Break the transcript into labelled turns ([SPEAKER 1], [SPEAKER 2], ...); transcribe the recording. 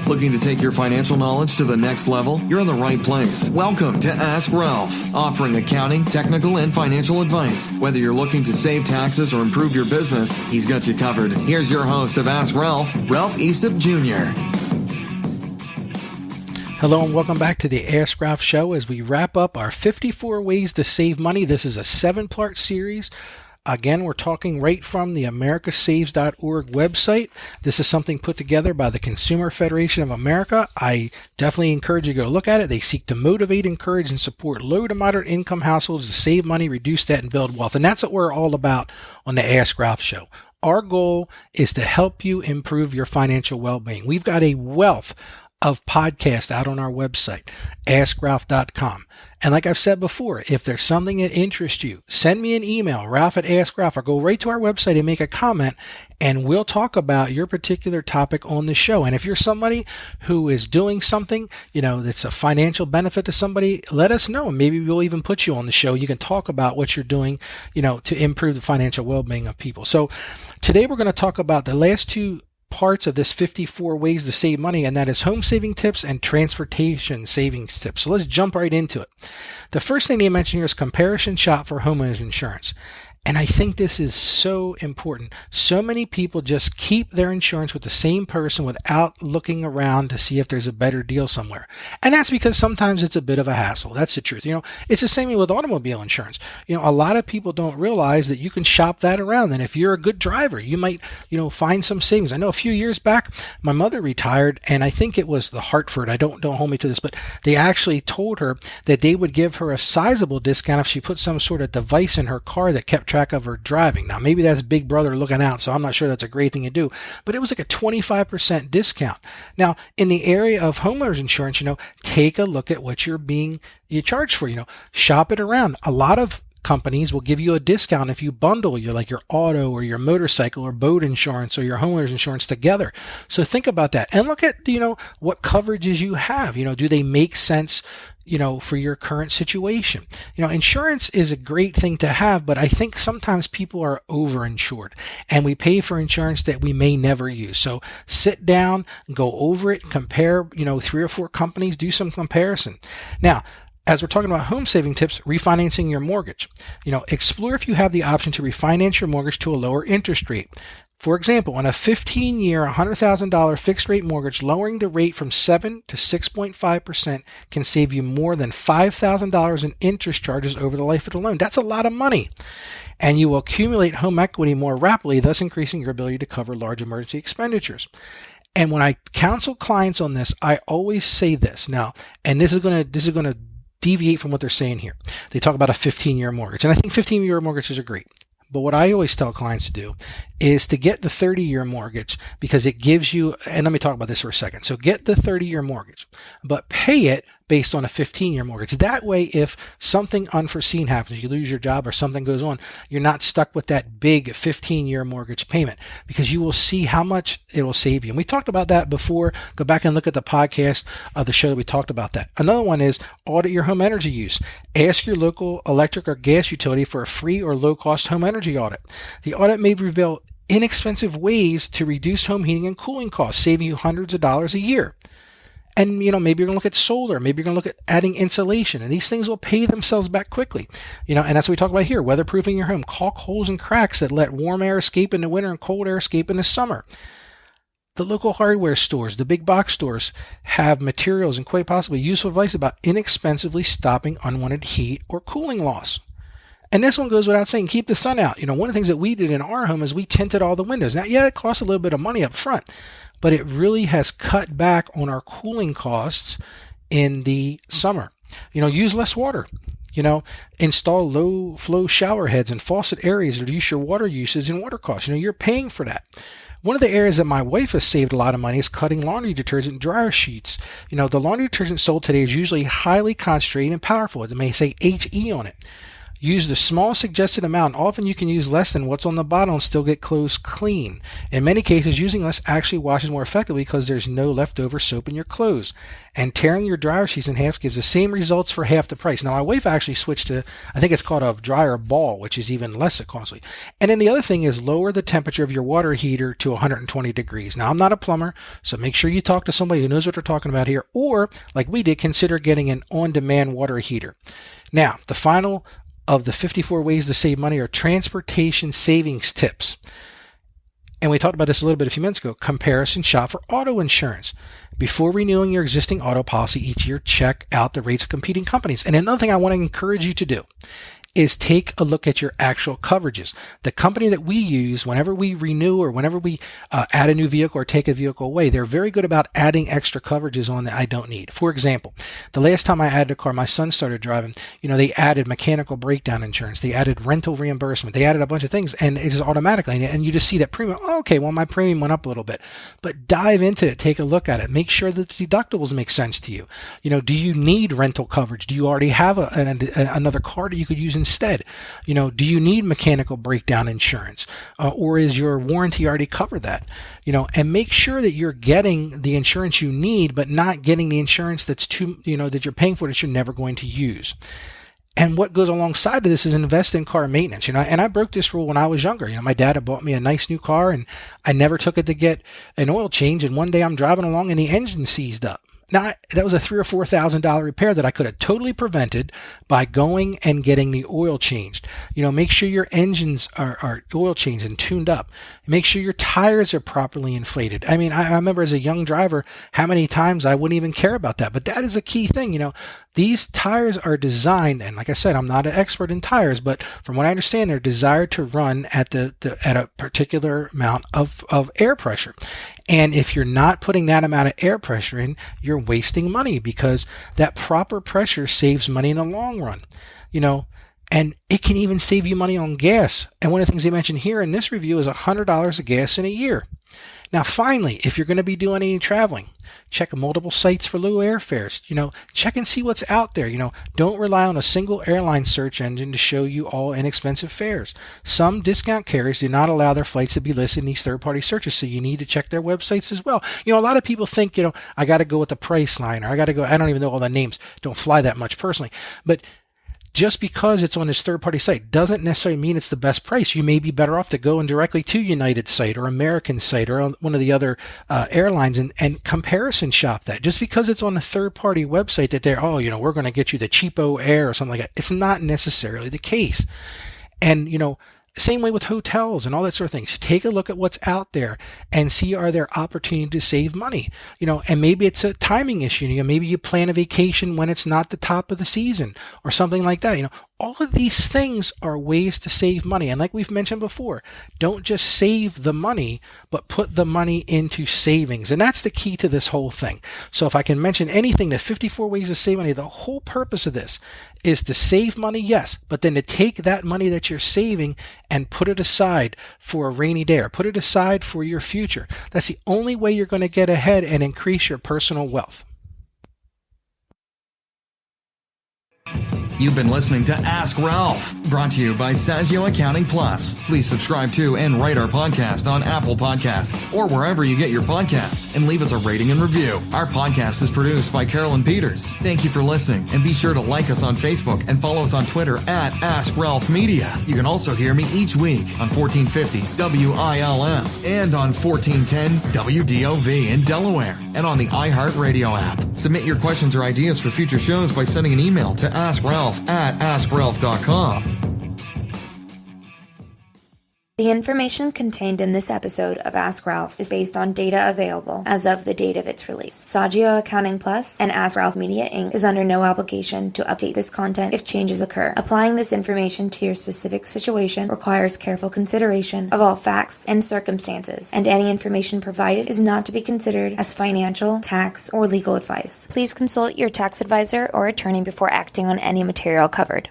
[SPEAKER 1] Looking to take your financial knowledge to the next level? You're in the right place. Welcome to Ask Ralph, offering accounting, technical, and financial advice. Whether you're looking to save taxes or improve your business, he's got you covered. Here's your host of Ask Ralph, Ralph Eastup Jr.
[SPEAKER 2] Hello and welcome back to the Ask Ralph Show as we wrap up our 54 Ways to Save Money. This is a 7-part series. Again, we're talking right from the americasaves.org website. This is something put together by the Consumer Federation of America. I definitely encourage you to go look at it. They seek to motivate, encourage, and support low to moderate income households to save money, reduce debt, and build wealth. And that's what we're all about on the Ask Ralph Show. Our goal is to help you improve your financial well-being. We've got a wealth of podcasts out on our website, AskRalph.com. And like I've said before, if there's something that interests you, send me an email, Ralph@AskRalph, or go right to our website and make a comment, and we'll talk about your particular topic on the show. And if you're somebody who is doing something, that's a financial benefit to somebody, let us know. Maybe we'll even put you on the show. You can talk about what you're doing, to improve the financial well-being of people. So today we're going to talk about the last two parts of this 54 ways to save money, and that is home saving tips and transportation savings tips. So let's jump right into it. The first thing they mention here is comparison shop for homeowners insurance. And I think this is so important. So many people just keep their insurance with the same person without looking around to see if there's a better deal somewhere. And that's because sometimes it's a bit of a hassle. That's the truth. It's the same way with automobile insurance. A lot of people don't realize that you can shop that around. And if you're a good driver, you might, find some savings. I know a few years back, my mother retired, and I think it was the Hartford. Don't hold me to this, but they actually told her that they would give her a sizable discount if she put some sort of device in her car that kept track of her driving. Now, maybe that's Big Brother looking out, so I'm not sure that's a great thing to do, but it was like a 25% discount. Now, in the area of homeowners insurance, take a look at what you're charged for, shop it around. A lot of companies will give you a discount if you bundle your auto or your motorcycle or boat insurance or your homeowner's insurance together. So think about that and look at, what coverages you have. Do they make sense, for your current situation? Insurance is a great thing to have, but I think sometimes people are overinsured and we pay for insurance that we may never use. So sit down, go over it, compare, 3 or 4 companies, do some comparison. Now, as we're talking about home saving tips, refinancing your mortgage, explore if you have the option to refinance your mortgage to a lower interest rate. For example, on a 15-year, $100,000 fixed rate mortgage, lowering the rate from 7 to 6.5% can save you more than $5,000 in interest charges over the life of the loan. That's a lot of money. And you will accumulate home equity more rapidly, thus increasing your ability to cover large emergency expenditures. And when I counsel clients on this, I always say this. Now, and this is going to deviate from what they're saying here. They talk about a 15-year mortgage, and I think 15-year mortgages are great. But what I always tell clients to do is to get the 30-year mortgage because it gives you, and let me talk about this for a second. So get the 30-year mortgage, but pay it based on a 15-year mortgage. That way, if something unforeseen happens, you lose your job or something goes on, you're not stuck with that big 15-year mortgage payment because you will see how much it will save you. And we talked about that before. Go back and look at the podcast of the show that we talked about that. Another one is audit your home energy use. Ask your local electric or gas utility for a free or low-cost home energy audit. The audit may reveal inexpensive ways to reduce home heating and cooling costs, saving you hundreds of dollars a year. And, maybe you're going to look at solar. Maybe you're going to look at adding insulation. And these things will pay themselves back quickly. And that's what we talk about here. Weatherproofing your home. Caulk holes and cracks that let warm air escape in the winter and cold air escape in the summer. The local hardware stores, the big box stores, have materials and quite possibly useful advice about inexpensively stopping unwanted heat or cooling loss. And this one goes without saying, keep the sun out. One of the things that we did in our home is we tinted all the windows. Now, yeah, it costs a little bit of money up front, but it really has cut back on our cooling costs in the summer. Use less water. Install low flow shower heads and faucet areas to reduce your water usage and water costs. You're paying for that. One of the areas that my wife has saved a lot of money is cutting laundry detergent and dryer sheets. The laundry detergent sold today is usually highly concentrated and powerful. It may say HE on it. Use the small suggested amount. Often you can use less than what's on the bottle and still get clothes clean. In many cases, using less actually washes more effectively because there's no leftover soap in your clothes. And tearing your dryer sheets in half gives the same results for half the price. Now, my wife actually switched to, I think it's called a dryer ball, which is even less costly. And then the other thing is lower the temperature of your water heater to 120 degrees. Now, I'm not a plumber, so make sure you talk to somebody who knows what they're talking about here, or like we did, consider getting an on-demand water heater. Now, the final of the 54 ways to save money are transportation savings tips. And we talked about this a little bit a few minutes ago. Comparison shop for auto insurance. Before renewing your existing auto policy each year, check out the rates of competing companies. And another thing I want to encourage you to do is take a look at your actual coverages. The company that we use whenever we renew or whenever we add a new vehicle or take a vehicle away, they're very good about adding extra coverages on that I don't need. For example, the last time I added a car, my son started driving, they added mechanical breakdown insurance, they added rental reimbursement, they added a bunch of things, and it just automatically, and you just see that premium, okay, well, my premium went up a little bit. But dive into it, take a look at it, make sure that the deductibles make sense to you. Do you need rental coverage? Do you already have another car that you could use instead? Do you need mechanical breakdown insurance, or is your warranty already covered that? And make sure that you're getting the insurance you need, but not getting the insurance that's that you're paying for that you're never going to use. And what goes alongside of this is invest in car maintenance. And I broke this rule when I was younger. My dad had bought me a nice new car, and I never took it to get an oil change. And one day I'm driving along and the engine seized up. Now, that was a $3,000 or $4,000 repair that I could have totally prevented by going and getting the oil changed. Make sure your engines are oil changed and tuned up. Make sure your tires are properly inflated. I remember as a young driver how many times I wouldn't even care about that. But that is a key thing. These tires are designed, and like I said, I'm not an expert in tires, but from what I understand, they're designed to run at at a particular amount of air pressure. And if you're not putting that amount of air pressure in, you're wasting money, because that proper pressure saves money in the long run, and it can even save you money on gas. And one of the things they mentioned here in this review is $100 of gas in a year. Now, finally, if you're going to be doing any traveling, check multiple sites for low airfares. Check and see what's out there. Don't rely on a single airline search engine to show you all inexpensive fares. Some discount carriers do not allow their flights to be listed in these third-party searches, so you need to check their websites as well. A lot of people think, I got to go with the Priceline, or I don't even know all the names. Don't fly that much personally. But just because it's on this third-party site doesn't necessarily mean it's the best price. You may be better off to go in directly to United site or American site or one of the other airlines and comparison shop that. Just because it's on a third-party website that we're going to get you the cheapo air or something like that. It's not necessarily the case. And, same way with hotels and all that sort of things. Take a look at what's out there and see, are there opportunities to save money? And maybe it's a timing issue. Maybe you plan a vacation when it's not the top of the season or something like that. All of these things are ways to save money. And like we've mentioned before, don't just save the money, but put the money into savings. And that's the key to this whole thing. So if I can mention anything, the 54 ways to save money, the whole purpose of this is to save money, yes, but then to take that money that you're saving and put it aside for a rainy day, or put it aside for your future. That's the only way you're going to get ahead and increase your personal wealth.
[SPEAKER 1] You've been listening to Ask Ralph, brought to you by Sazio Accounting Plus. Please subscribe to and rate our podcast on Apple Podcasts or wherever you get your podcasts, and leave us a rating and review. Our podcast is produced by Carolyn Peters. Thank you for listening, and be sure to like us on Facebook and follow us on Twitter at Ask Ralph Media. You can also hear me each week on 1450 WILM and on 1410 WDOV in Delaware, and on the iHeartRadio app. Submit your questions or ideas for future shows by sending an email to AskRalph@AskRalph.com.
[SPEAKER 3] The information contained in this episode of Ask Ralph is based on data available as of the date of its release. Sagio Accounting Plus and Ask Ralph Media Inc. is under no obligation to update this content if changes occur. Applying this information to your specific situation requires careful consideration of all facts and circumstances, and any information provided is not to be considered as financial, tax, or legal advice. Please consult your tax advisor or attorney before acting on any material covered.